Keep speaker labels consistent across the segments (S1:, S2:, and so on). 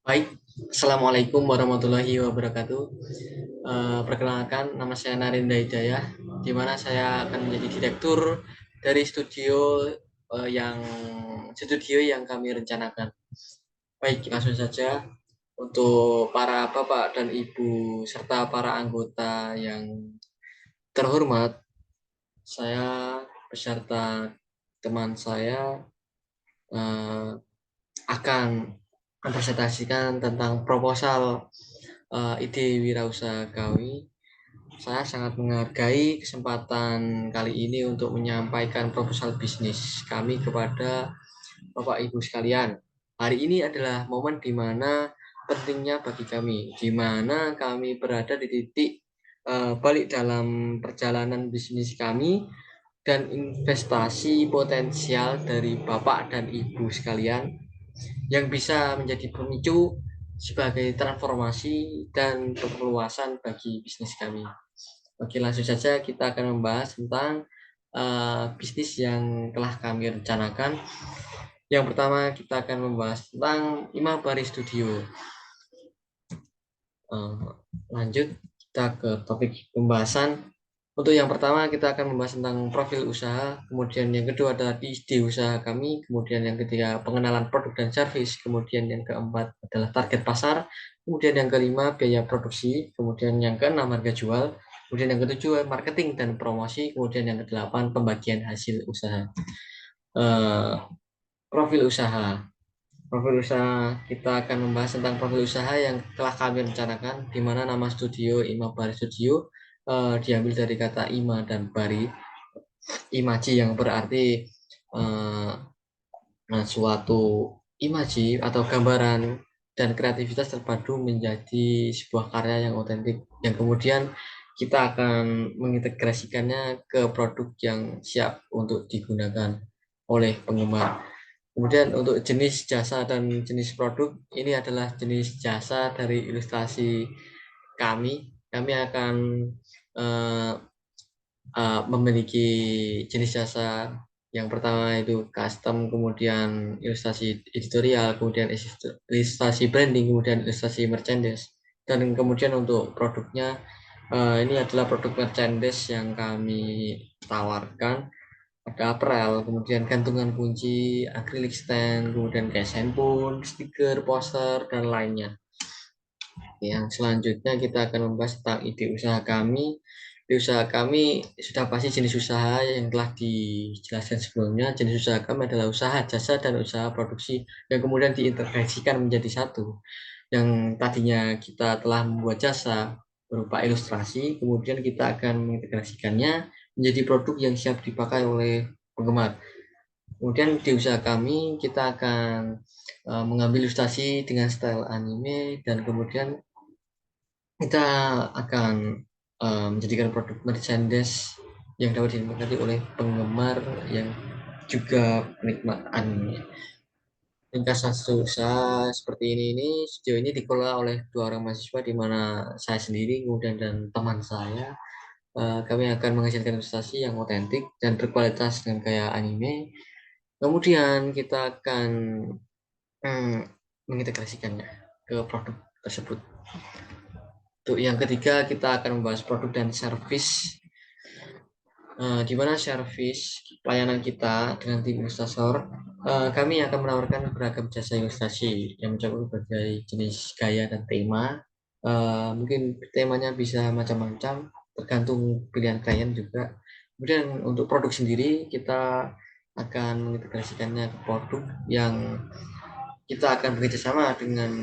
S1: Baik, Assalamualaikum warahmatullahi wabarakatuh. Perkenalkan, nama saya Narinda Hidayah, di mana saya akan menjadi direktur dari studio yang kami rencanakan. Baik, langsung saja untuk para bapak dan ibu serta para anggota yang terhormat, saya beserta teman saya eh, akan mempresentasikan tentang proposal ide wirausaha kami. Saya sangat menghargai kesempatan kali ini untuk menyampaikan proposal bisnis kami kepada Bapak Ibu sekalian. Hari ini adalah momen di mana pentingnya bagi kami, di mana kami berada di titik balik dalam perjalanan bisnis kami dan investasi potensial dari Bapak dan Ibu sekalian yang bisa menjadi pemicu sebagai transformasi dan perluasan bagi bisnis kami. Oke, langsung saja kita akan membahas tentang bisnis yang telah kami rencanakan. Yang pertama kita akan membahas tentang Imabari Studio. Uh, Lanjut kita ke topik pembahasan. Untuk yang pertama kita akan membahas tentang profil usaha, kemudian yang kedua adalah ide usaha kami, kemudian yang ketiga pengenalan produk dan service, kemudian yang keempat adalah target pasar, kemudian yang kelima biaya produksi, kemudian yang keenam harga jual, kemudian yang ketujuh marketing dan promosi, kemudian yang kedelapan pembagian hasil usaha. Uh, Profil usaha. Profil usaha kita akan membahas tentang profil usaha yang telah kami rencanakan, di mana nama studio Imabari Studio diambil dari kata Ima dan Bari. Imaji yang berarti uh, suatu imaji atau gambaran dan kreativitas terpadu menjadi sebuah karya yang otentik yang kemudian kita akan mengintegrasikannya ke produk yang siap untuk digunakan oleh penggemar. Kemudian untuk jenis jasa dan jenis produk ini adalah jenis jasa dari ilustrasi kami. Kami akan uh, memiliki jenis jasa yang pertama itu custom, kemudian ilustrasi editorial, kemudian ilustrasi branding, kemudian ilustrasi merchandise. Dan kemudian untuk produknya ini adalah produk merchandise yang kami tawarkan. Ada apparel, kemudian gantungan kunci, acrylic stand, kemudian case handphone, stiker, poster, dan lainnya. Yang selanjutnya kita akan membahas tentang ide usaha kami. Ide usaha kami sudah pasti jenis usaha yang telah dijelaskan sebelumnya. Jenis usaha kami adalah usaha jasa dan usaha produksi yang kemudian diintegrasikan menjadi satu. Yang tadinya kita telah membuat jasa berupa ilustrasi, kemudian kita akan mengintegrasikannya menjadi produk yang siap dipakai oleh penggemar. Kemudian di usaha kami kita akan mengambil ilustrasi dengan style anime dan kemudian kita akan menjadikan produk merchandise yang dapat dinikmati oleh penggemar yang juga penikmat anime. Ringkasan usaha seperti ini sejauh ini dikelola oleh dua orang mahasiswa di mana saya sendiri kemudian dan teman saya. Kami akan menghasilkan ilustrasi yang otentik dan berkualitas dengan gaya anime. Kemudian kita akan hmm, mengintegrasikannya ke produk tersebut. Untuk yang ketiga, kita akan membahas produk dan service, di mana service pelayanan kita dengan tim ilustrator. Kami akan menawarkan beragam jasa ilustrasi yang mencakup berbagai jenis gaya dan tema. Mungkin temanya bisa macam-macam, tergantung pilihan klien juga. Kemudian untuk produk sendiri, kita akan mengintegrasikannya ke produk yang kita akan bekerjasama dengan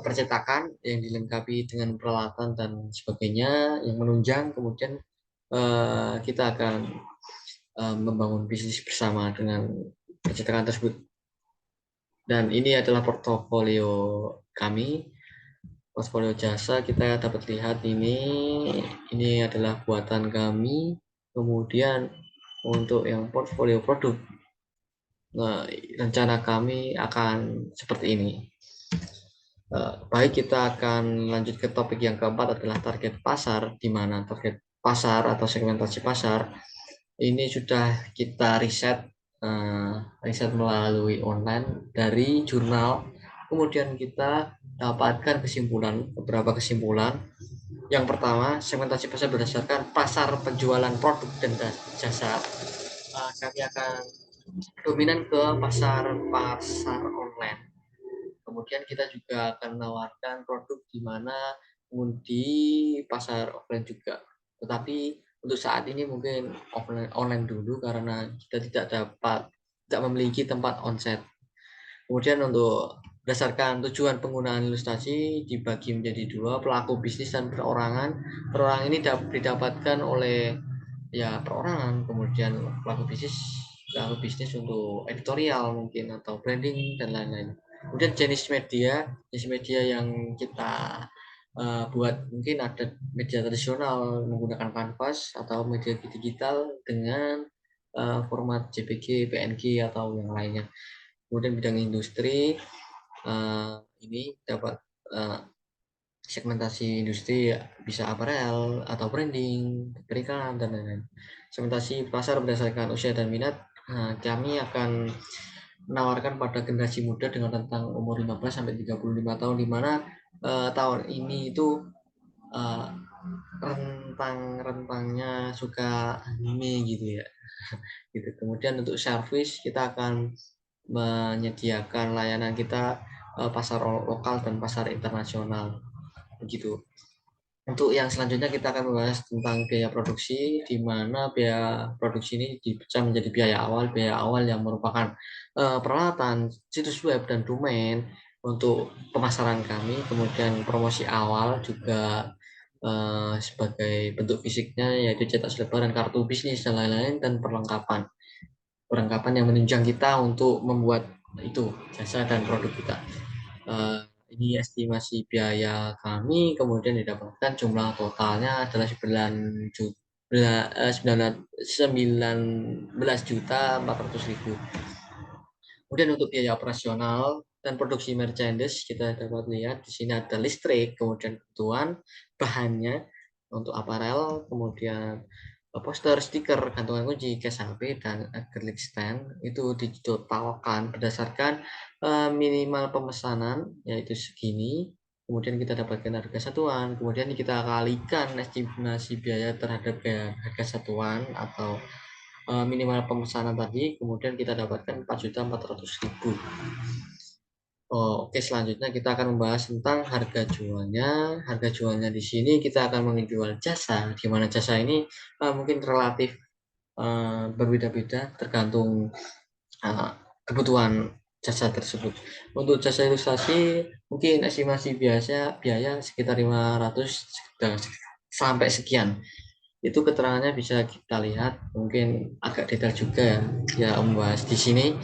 S1: percetakan yang dilengkapi dengan peralatan dan sebagainya yang menunjang. Kemudian kita akan membangun bisnis bersama dengan percetakan tersebut. Dan ini adalah portofolio kami, portofolio jasa. Kita dapat lihat ini adalah buatan kami. Kemudian untuk yang portfolio produk, nah, rencana kami akan seperti ini. Baik, kita akan lanjut ke topik yang keempat adalah target pasar, di mana target pasar atau segmentasi pasar ini sudah kita riset riset melalui online dari jurnal. Kemudian kita dapatkan beberapa kesimpulan. Yang pertama, segmentasi pasar berdasarkan pasar penjualan produk dan jasa. Kami akan dominan ke pasar pasar online. Kemudian kita juga akan menawarkan produk di mana di pasar offline juga. Tetapi untuk saat ini mungkin online dulu karena kita tidak memiliki tempat onset. Kemudian untuk berdasarkan tujuan penggunaan ilustrasi dibagi menjadi dua, pelaku bisnis dan perorangan. Perorangan ini didapatkan oleh ya perorangan, kemudian pelaku bisnis untuk editorial mungkin atau branding dan lain-lain. Kemudian jenis media yang kita buat mungkin ada media tradisional menggunakan kanvas atau media digital dengan format JPG, PNG atau yang lainnya. Kemudian bidang industri ini dapat segmentasi industri bisa aparel atau branding, periklan dan lain-lain. Segmentasi pasar berdasarkan usia dan minat, kami akan menawarkan pada generasi muda dengan rentang umur 15 sampai 35 tahun, di mana tahun ini itu rentangnya suka anime gitu ya. Gitu. Kemudian untuk service kita akan menyediakan layanan kita pasar lokal dan pasar internasional begitu. Untuk yang selanjutnya kita akan membahas tentang biaya produksi, di mana biaya produksi ini dipecah menjadi biaya awal yang merupakan peralatan situs web dan domain untuk pemasaran kami, kemudian promosi awal juga sebagai bentuk fisiknya yaitu cetak selebaran, kartu bisnis dan lain-lain, dan perlengkapan yang menunjang kita untuk membuat itu jasa dan produk kita. Ini estimasi biaya kami, kemudian didapatkan jumlah totalnya adalah 19.400.000. Kemudian untuk biaya operasional dan produksi merchandise kita dapat lihat di sini ada listrik, kemudian kebutuhan bahannya untuk aparel, kemudian poster, stiker, gantungan kunci, case HP, dan acrylic stand itu ditotalkan berdasarkan minimal pemesanan yaitu segini. Kemudian kita dapatkan harga satuan, kemudian kita kalikan estimasi biaya terhadap harga satuan atau minimal pemesanan tadi, kemudian kita dapatkan 4.400.000. Oke, selanjutnya kita akan membahas tentang harga jualnya. Harga jualnya di sini kita akan menjual jasa, di mana jasa ini mungkin relatif berbeda-beda tergantung kebutuhan jasa tersebut. Untuk jasa ilustrasi mungkin estimasi biaya sekitar 500 sampai sekian. Itu keterangannya bisa kita lihat, mungkin agak detail juga ya membahas di sini.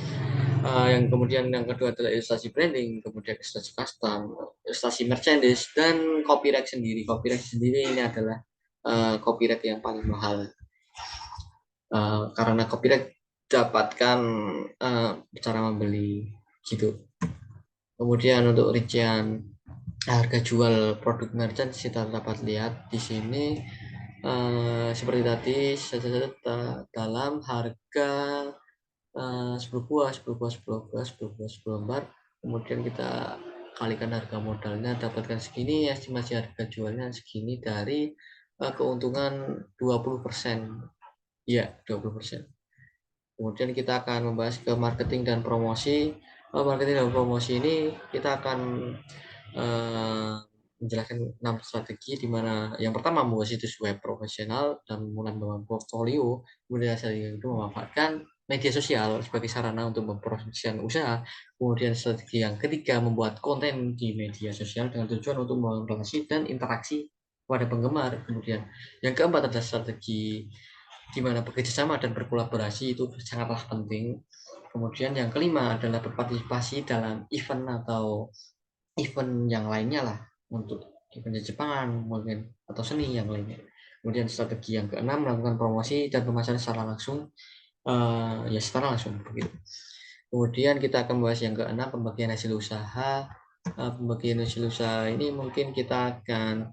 S1: Yang kemudian yang kedua adalah ilustrasi branding, kemudian ilustrasi custom, ilustrasi merchandise, dan copyright sendiri. Copyright sendiri ini adalah copyright yang paling mahal karena copyright dapatkan cara membeli gitu. Kemudian untuk rincian harga jual produk merchant kita dapat lihat di sini seperti tadi dalam harga 10 buah, 10 buah, 10 buah, 10 buah, 10 lembar. Kemudian kita kalikan harga modalnya dapatkan segini, estimasi harga jualnya segini dari keuntungan 20%. Ya, 20%. Kemudian kita akan membahas ke marketing dan promosi. Marketing dan promosi ini kita akan menjelaskan 6 strategi, di mana yang pertama membuat situs web profesional dan mulai membangun portfolio. Kemudian strategi itu memanfaatkan media sosial sebagai sarana untuk mempromosikan usaha. Kemudian strategi yang ketiga membuat konten di media sosial dengan tujuan untuk membangun relasi dan interaksi kepada penggemar. Kemudian yang keempat adalah strategi di mana bekerjasama dan berkolaborasi itu sangatlah penting. Kemudian yang kelima adalah berpartisipasi dalam event atau event yang lainnya lah, untuk event Jepangan mungkin atau seni yang lainnya. Kemudian strategi yang keenam melakukan promosi dan pemasaran secara langsung, ya secara langsung begitu. Kemudian kita akan membahas yang keenam, pembagian hasil usaha. Pembagian hasil usaha ini mungkin kita akan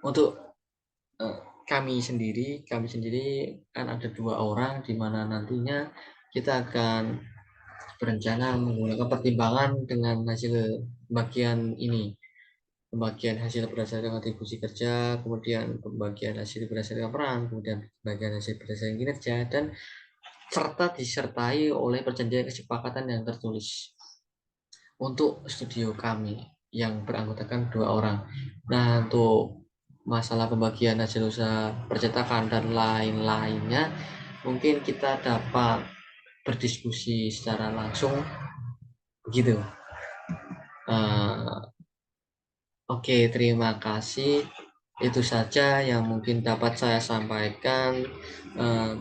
S1: untuk kami sendiri kan ada 2 orang, di mana nantinya kita akan berencana menggunakan pertimbangan dengan hasil pembagian ini. Pembagian hasil berdasarkan kontribusi kerja, kemudian pembagian hasil berdasarkan peran, kemudian pembagian hasil berdasarkan kinerja, dan serta disertai oleh perjanjian kesepakatan yang tertulis untuk studio kami yang beranggotakan 2 orang. Nah, untuk masalah pembagian hasil usaha percetakan dan lain-lainnya, mungkin kita dapat berdiskusi secara langsung begitu. Oke, terima kasih. Itu saja yang mungkin dapat saya sampaikan. Eh,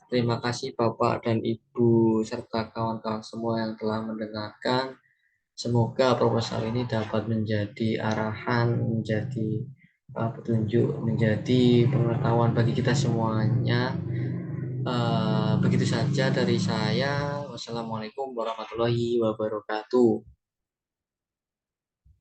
S1: Terima kasih Bapak dan Ibu serta kawan-kawan semua yang telah mendengarkan. Semoga proposal ini dapat menjadi arahan, menjadi petunjuk, menjadi pengetahuan bagi kita semuanya. Begitu saja dari saya. Wassalamualaikum warahmatullahi wabarakatuh.